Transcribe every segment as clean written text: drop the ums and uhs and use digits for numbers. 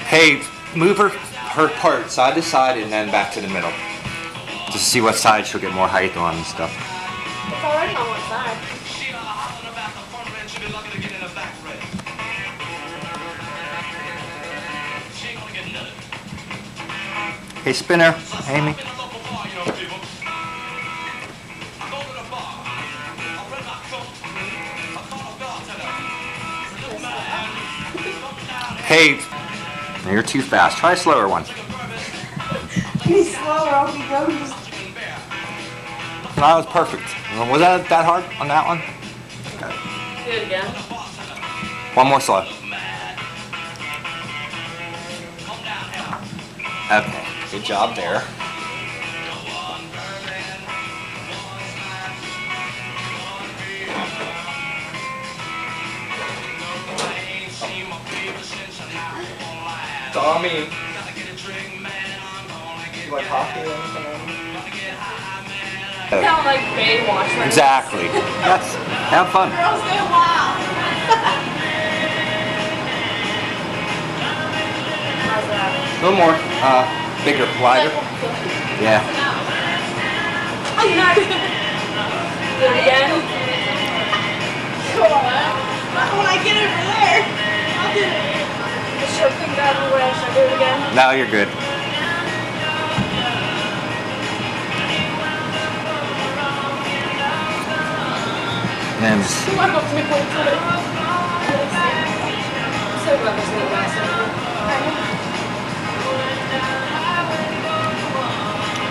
Hey, move her part side to side and then back to the middle. Just to see what side she'll get more height on and stuff. It's already on one side. Hey, spinner, Amy. Hey, you're too fast. Try a slower one. He's slower, I'll be goes. No, that was perfect. Was that hard on that one? Okay. Do it again. One more slow. Okay, good job there. Tommy, you like hockey or anything? Sound like Baywatch. Right? Exactly. That's have fun. Girls go wild. How's that? A little more, bigger, wider. Yeah. Oh, no. Do it again. Come on. Not when I get over there. I'll do it. Should I pick that away? Should I do it again? Now you're good. And just I'm up to my point to it. So glad there's no last one.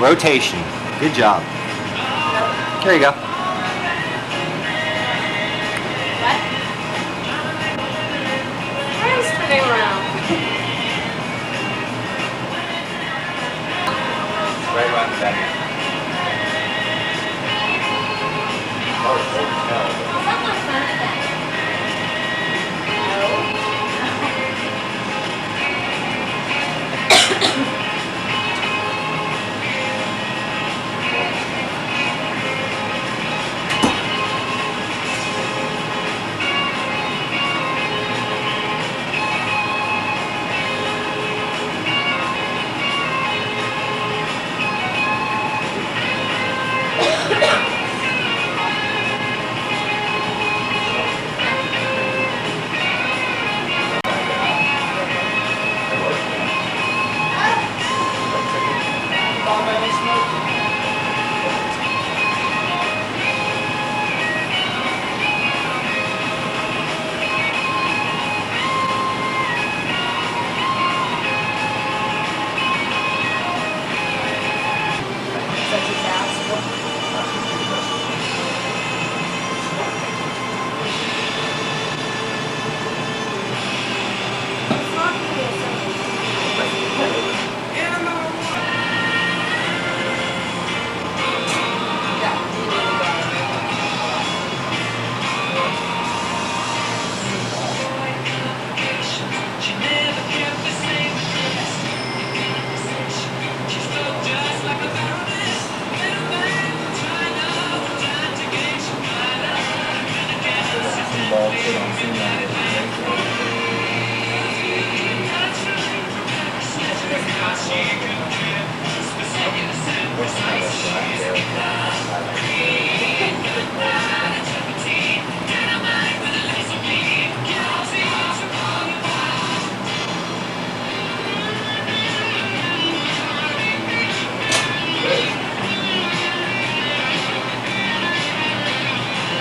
rotation. Good job. There you go. What? I'm spinning around. Right around the back.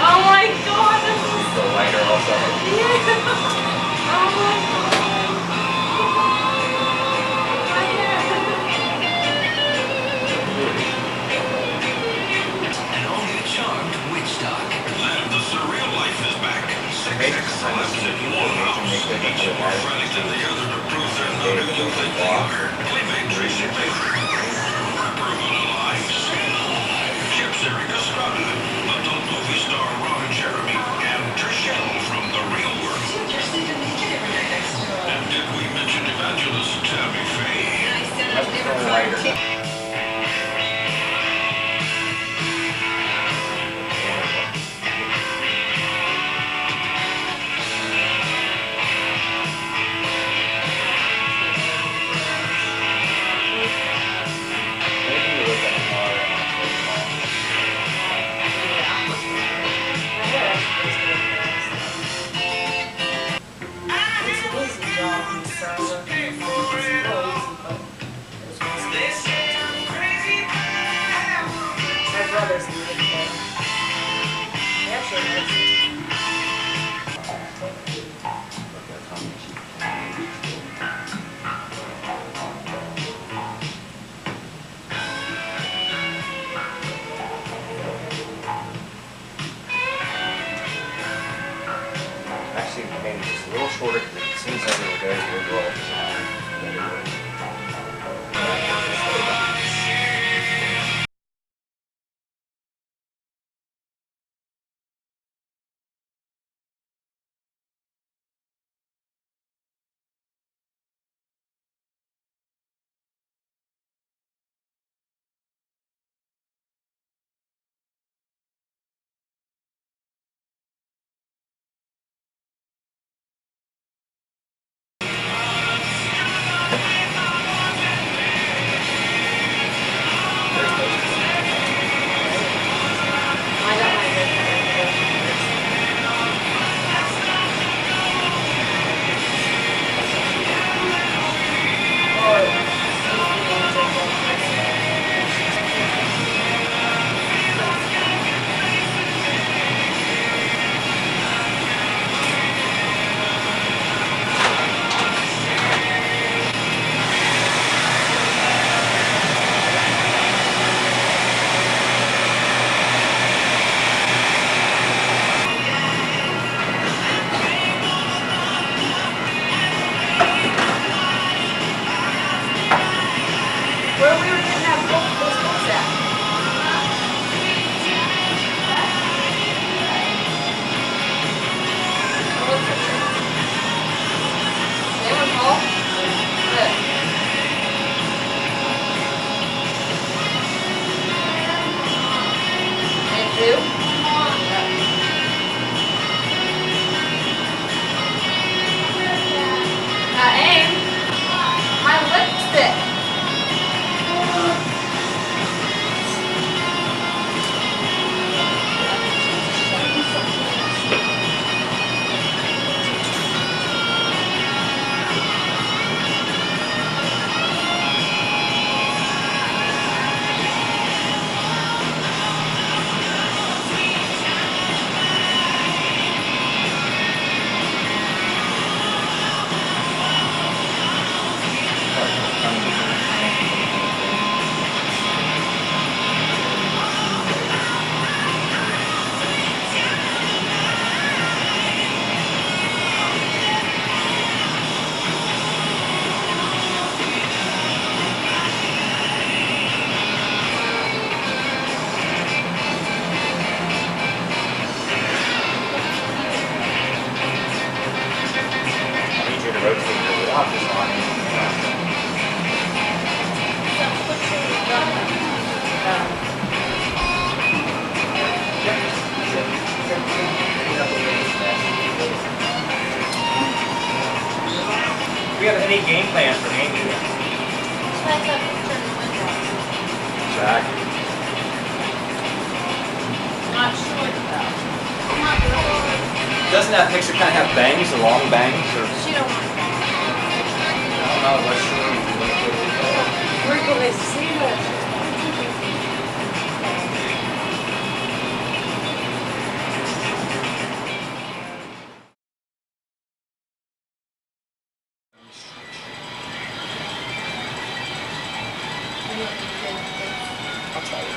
Oh my god, this is The lighter also. yeah. Oh my god. My hair. An all-new charmed witch stock. Then the surreal life is back. Six ex-celebs in one house, each more frantic than the other to prove they're not who you think they are. Playmate Tracy Baker, rapper Vanilla Ice, Chip Series Estrada, adult movie star Ron Jeremy, and Trishelle from The Real World. And did we mention evangelist Tammy Faye? any game plans for Amy? That's a picture in the window. Exactly. Not short though. Not really. Doesn't that picture kind of have bangs, or long bangs, or? She don't want that. I don't know, what's sure. We're gonna see that. I'll try it.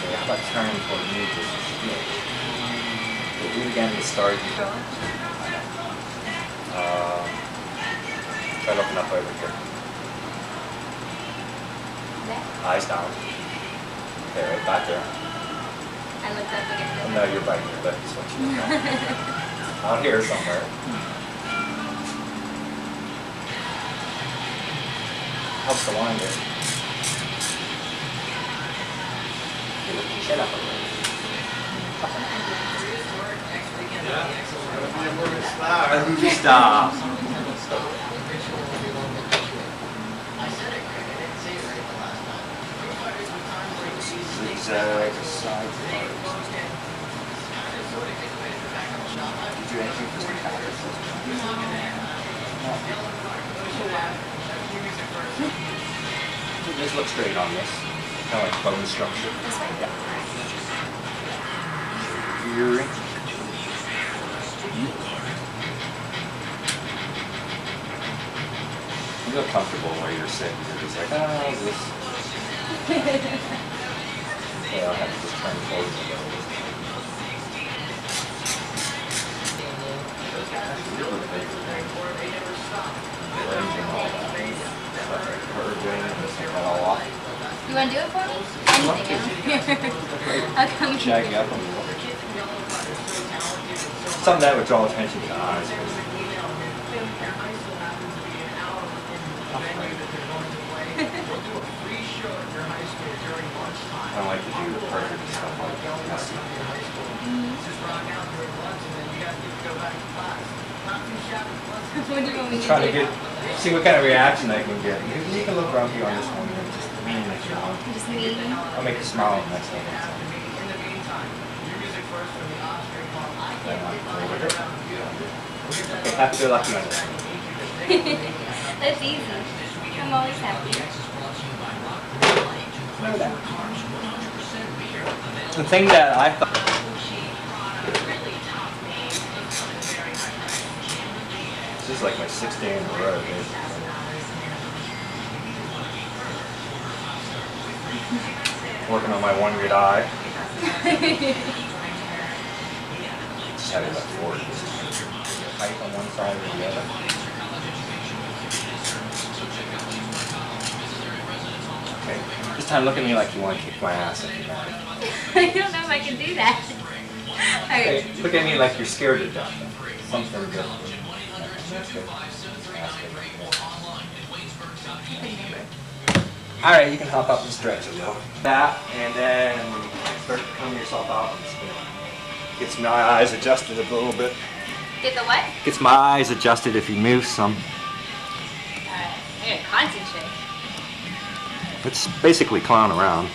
Okay, how about turn toward me just a smidge? We'll do it again to start. Try looking up over here. Eyes down. Okay, right back there. I looked up again. Oh, no, you're biting your lip. Is what you look at. Out here somewhere. Helps the line there. Okay, lift your chin up a little. Movie star. Zigzag side parts. Did you do anything for some patterns? Just look straight on this. Kind of like bone structure. Yeah. Earring. You feel comfortable where you're sitting. You're just like, how's this? Okay, I'll have to just turn forward a little bit. You want to do it for me? Anything. I'll come. Shaggy up on the wall. Something that would draw attention to the eyes. I don't like to do the perfect stuff like that. Messy. What do you want me to Trying do? to get, see what kind of reaction I can get. You can look grumpy on this one and just mean that you want. Just me? I'll make you smile on the next one. Okay, happy go lucky on this one. That's easy. I'm always happy. Know that. The thing that I thought. This is like my 6th day in a row, basically. Working on my one good eye. Just had it like forward. Tight on one side or the other. Okay. This time look at me like you want to kick my ass if you want. I don't know if I can do that. Okay, look at me like you're scared to death. Something different. That's good. Alright, you can hop up and stretch a little. That, and then start to comb yourself out and spin. Gets my eyes adjusted a little bit. Get the what? Gets my eyes adjusted if you move some. I gotta concentrate. It's basically clown around.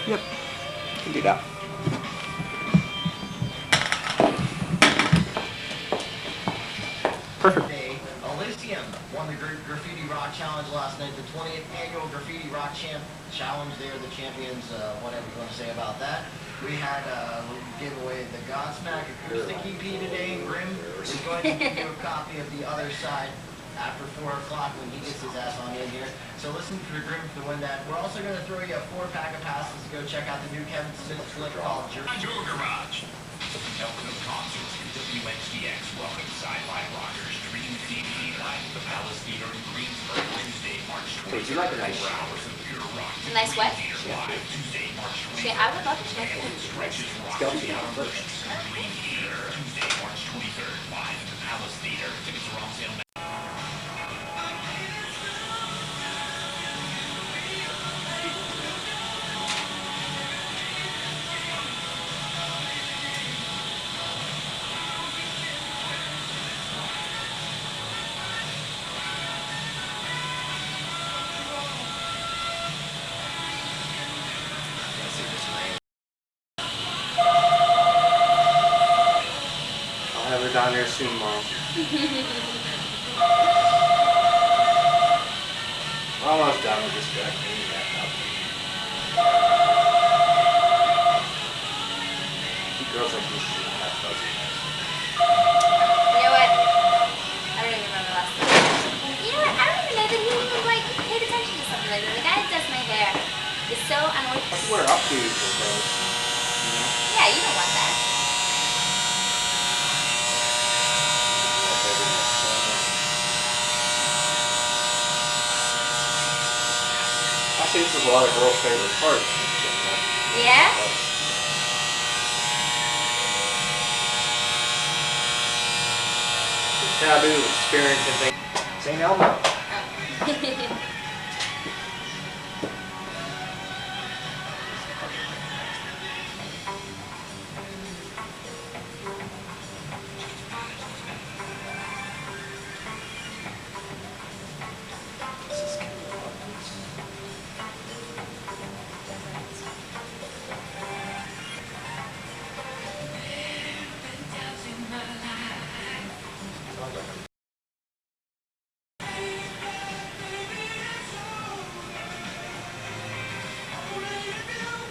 Yep, you can do that. Perfect. Elysium won the Graffiti Rock Challenge last night, the 20th annual Graffiti Rock Challenge. They are the champions, whatever you want to say about that. We had, we gave away the Godsmack acoustic EP today. Grim is going to give you a copy of The Other Side after 4 o'clock when he gets his ass on in here. So listen for Grim to win that. We're also going to throw you a 4-pack of passes to go check out the new Kevin Smith flick called Jerk. Your garage. Elton concerts in WXDX welcome sci-fi rockers Dream TV live at the Palace Theater in Greensburg Wednesday, March 20th. Hey, do you like a nice hours of pure rock. A nice what? Live Tuesday, March 20th. Yeah, I would love to check it. Stretches rock Stealthy. Dream Theater Tuesday, March 23rd live at the Palace Theater. Tickets are on sale now. down there soon, Mom. Almost done with this guy. Clean that up. Girls like this should have fuzzy nails. You know what? I don't even remember last time. You know what? I don't even know that he even like paid attention to something like that. The guy that does my hair is so unorthodox. That's where up to these girls. You know? Yeah, you don't want that. Actually, this is a lot of girls' favorite part. Yeah? Taboo experience and things. St. Elmo.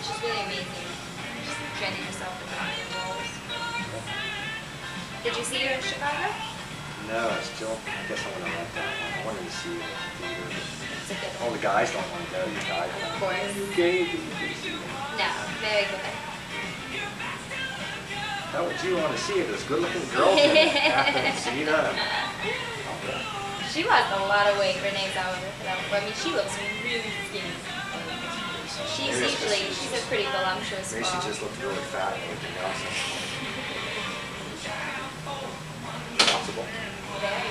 She's really amazing. She's training herself to put on the roles. Did you see her in Chicago? No, I guess I want to rent that one. I wanted to see it at the theater. It's a good All one. the guys don't want to go. The guys Of want course. gay. No, very good. How would you want to see it? This good-looking girl, Catherine Zeta. She lost a lot of weight, Renee Zellweger, for that one. I mean, she looks really skinny. She's a pretty voluptuous Maybe she girl. just looked really fat and everything else. Possible. Very.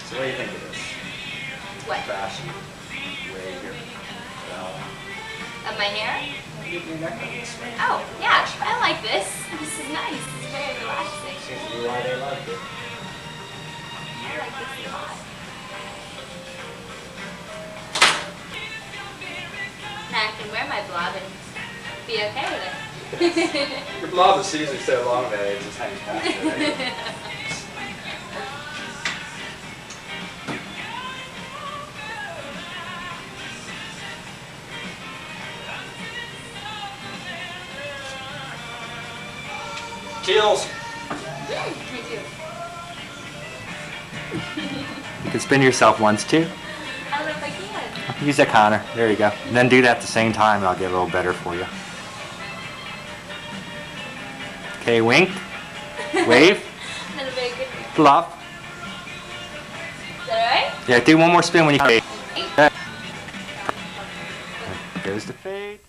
So what do you think of this? What? Fashion way here. Well, Of my hair? your neck on this way. Oh, yeah, I like this. This is nice. It's very relaxing. Seems to be why they loved it. I like this a lot. Now I can wear my blob and be okay with it. Your blob is usually so long that it just hangs past it. Anyway. Cheers! Me too. You can spin yourself once too. I don't know if I can. Use that Connor. There you go. And then do that at the same time and I'll get a little better for you. Okay, wink. Wave. Not a very good one. Fluff. Is that alright? Yeah, do one more spin when you fade. Goes the fade.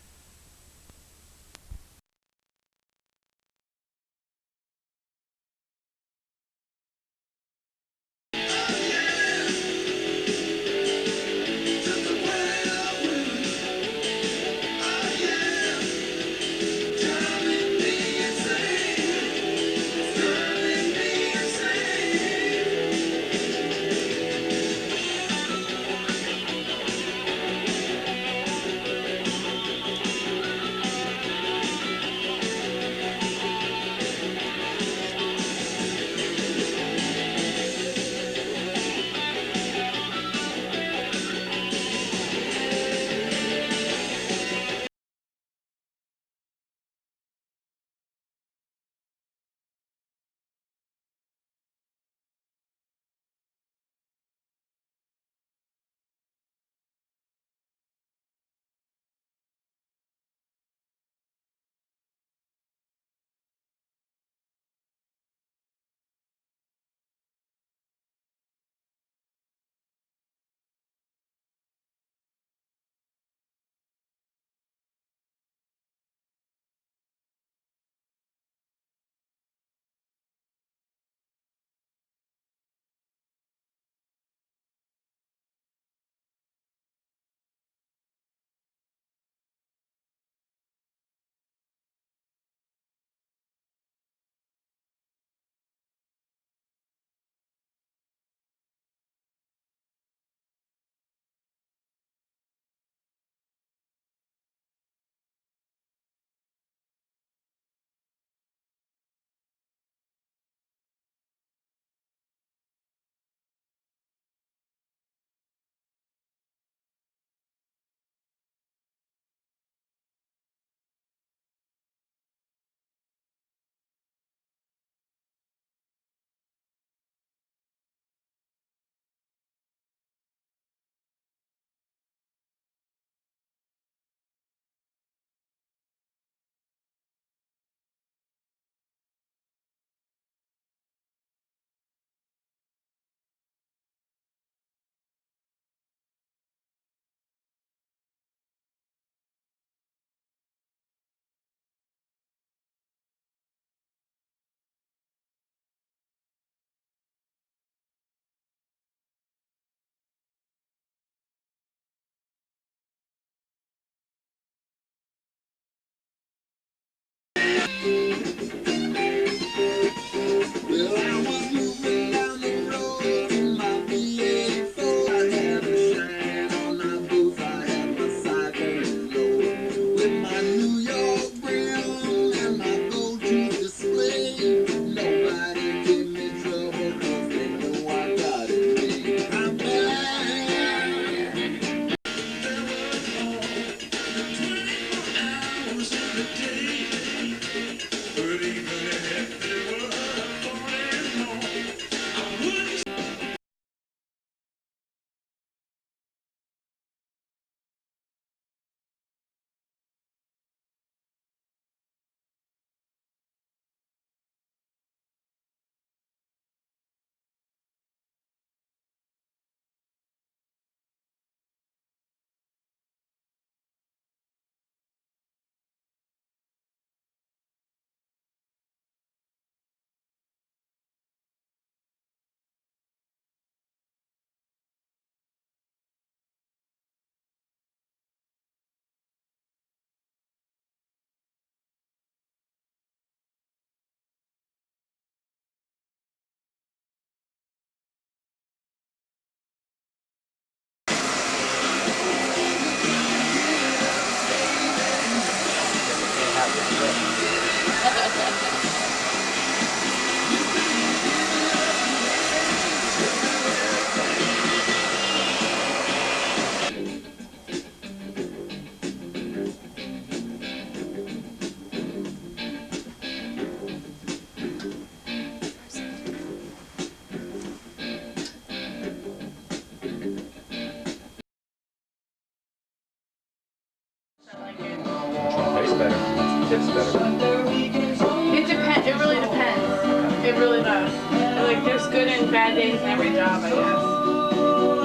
good and bad days in every job, I guess.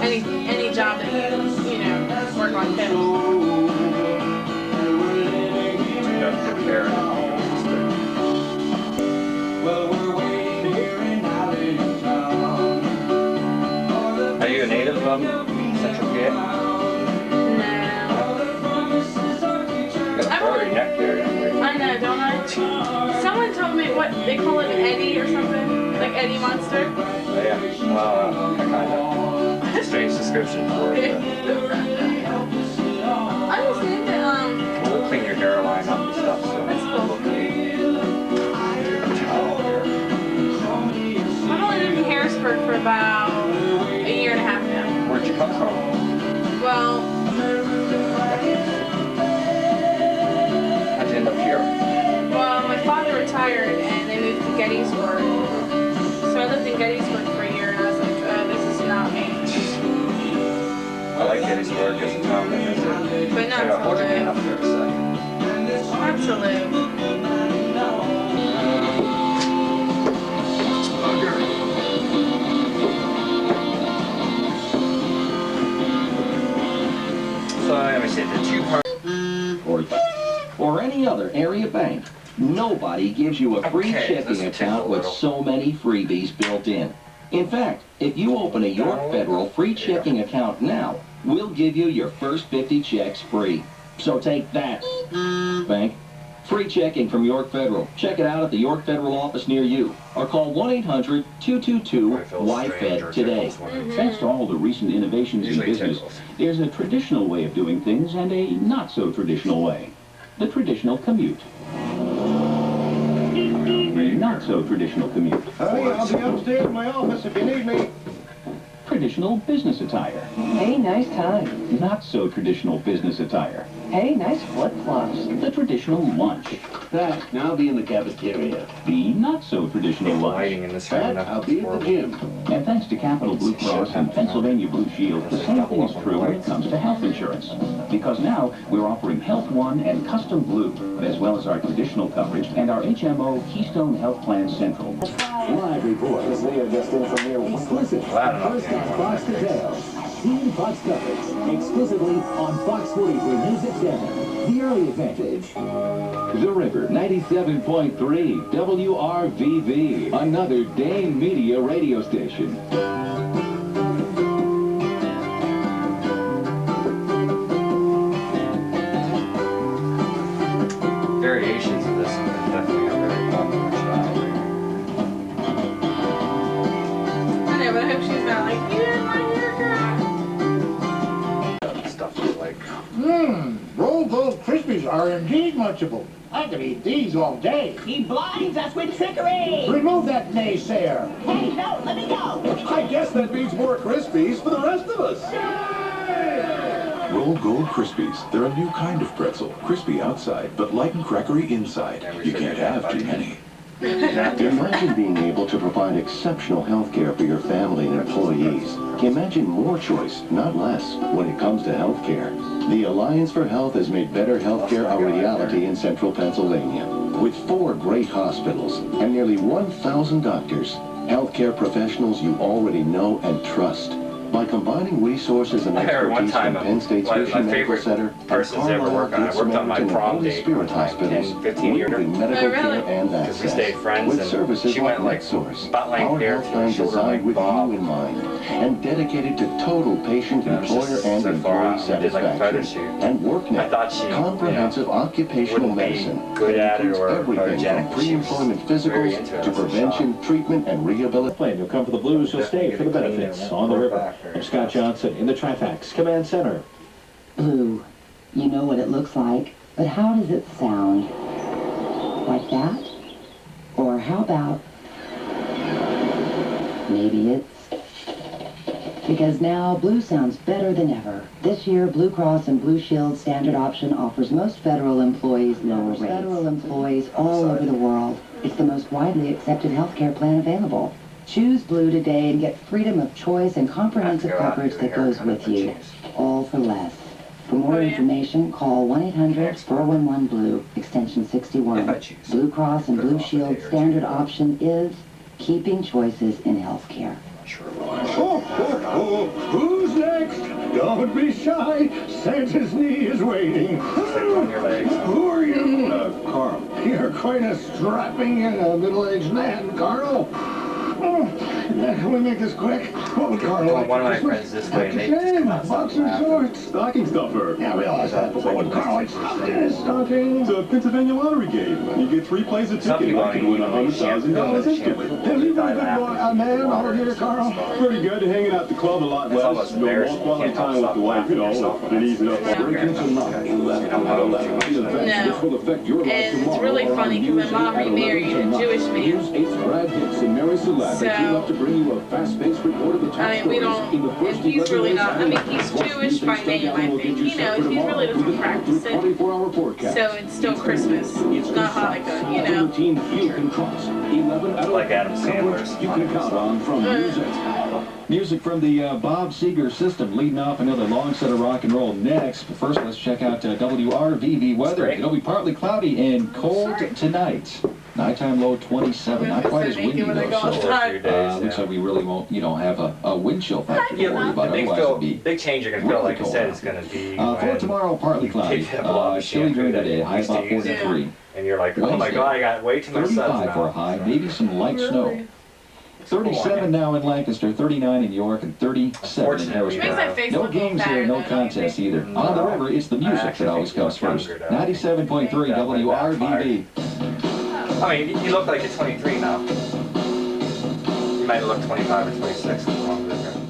Any job that you know, work on hips. Are you a native of Central PA? No. You got a furry neck there, don't you? I know, don't I? Someone told me what they call it, an Eddie or something, like Eddie Monster. Oh, yeah. Well, kind of strange description for it. I just think that We'll clean your hairline up and stuff, so that's cool. look neat. I've only lived in Harrisburg for about a year and a half now. Where'd you come from? Well, How'd you end up here? my father retired and they moved to Gettysburg. So I lived in Gettysburg for a year and I was like, this is not me. I like Gettysburg as a town to visit. But not Hold your to hand up live. there a second. Not to live. So let me see, the two parts. Or any other area bank. Nobody gives you a free Okay, checking this will take a account with little. so many freebies built in. In fact, if you open a York Federal free checking account now, we'll give you your first 50 checks free. So take that, bank. Free checking from York Federal. Check it out at the York Federal office near you. Or call 1-800-222-YFED today. Thanks to all the recent innovations in Usually business, tickles. there's a traditional way of doing things and a not-so-traditional way. The traditional commute. Not-so-traditional commute. Honey, I'll be upstairs in my office if you need me. Traditional business attire. Hey, nice tie. Not-so-traditional business attire. Hey, nice flip-flops. The traditional lunch. That, now be in the cafeteria. The not-so-traditional lunch. Lighting in this room. That, I'll be at the gym. And thanks to Capital Blue Cross and Pennsylvania Blue Shield, the same thing is true when it comes to health insurance. Because now we're offering Health One and Custom Blue, as well as our traditional coverage and our HMO Keystone Health Plan Central. Live report. This video just in from near exclusive. Loud enough. First on Fox Details. Team Fox coverage. Exclusively on Fox 43 News at 7. The early advantage. The River 97.3 WRVV. Another Dane Media radio station. Variations of this are definitely a very popular style. I know, but I hope she's not like, you didn't my haircut. Stuff is like, Roll Gold Krispies are indeed munchable. I could eat these all day. He blinds us with trickery. Remove that naysayer. Hey, no, let me go. I guess that means more Krispies for the rest of us. Roll Gold Krispies. They're a new kind of pretzel. Crispy outside, but light and crackery inside. You can't have too many. Imagine being able to provide exceptional health care for your family and employees. Imagine more choice, not less, when it comes to health care. The Alliance for Health has made better health care a reality in central Pennsylvania. With 4 great hospitals and nearly 1,000 doctors, healthcare professionals you already know and trust. By combining resources and I heard one expertise time from Penn State's one of Mission my Medical favorite Center and persons ever Carlisle, worked on it. I Good worked on my Samaritan, and prom Holy date Spirit one time, hospitals, 10, 15 years with ago. medical Oh, really? care and Because we access. stayed friends With and services she like went like NetSource, butt length our hair health to a plan shoulder designed length with bob. you in mind and dedicated to total patient, You know, it's employer, just and so far employee out. We did like a photo satisfaction. shoot. And I WorkNet, thought she, comprehensive occupational wouldn't be medicine. good at it includes or everything photogenic, from but she was pre-employment very physicals into it. to It was a prevention, treatment, and rehabilitation. Plan, you'll come for the blues, you'll stay for the benefits. On the River. I'm Scott Johnson in the Trifax Command Center. Blue. You know what it looks like, but how does it sound? Like that? Or how about... Maybe it's... Because now Blue sounds better than ever. This year, Blue Cross and Blue Shield Standard Option offers most federal employees lower rates. Federal employees all over the world. It's the most widely accepted healthcare plan available. Choose Blue today and get freedom of choice and comprehensive coverage that goes with you. All for less. For more information, call 1-800-411-BLUE, extension 61. Blue Cross and Blue Shield Standard Option is keeping choices in healthcare. Who's next? Don't be shy. Santa's knee is waiting. Who are you? Carl. You're quite a strapping middle-aged man, Carl. Can we make this quick? What would Carl like? One of my friends this way, and they just come out boxing shorts. Stocking stuffer. Yeah, I realize that. But what would Carl like stuffed in his stocking? It's a Pennsylvania lottery game. You get 3 plays a ticket. You can win $100,000 instantly. Have you been a good boy, a man over here, Carl? Pretty good. Hanging out at the club a lot less. No more quality time with the wife, you know. It eased up. Breaking some knowledge left on the left. No. And it's really funny because my mom remarried a Jewish man. So, to bring you a fast-paced report of the top I mean, we don't, and he's really not, I mean, he's Jewish by name, I think. You know, he really doesn't practice it. So it's still Christmas. It's not Hanukkah, you know. Like Adam Sandler's. You can count on from music. Music from the Bob Seger system, leading off another long set of rock and roll next. But first, let's check out WRVV weather. It'll be partly cloudy and cold tonight. Nighttime low 27, not quite as windy though, so looks like we really won't, have a wind chill factor to worry about. Otherwise, it'll be big change you're going to feel, like I said, it's going to be for tomorrow, partly cloudy, chilly during the day, high about 43. And you're like, oh my God, I got way too much sun 35 for a high, maybe some light snow. 37 now in Lancaster, 39 in York, and 37 in Harrisburg. No games here, no contests either. On the river, it's the music that always comes first. 97.3 WRVV. I mean, you look like you're 23 now. You might look 25 or 26 in the long difference.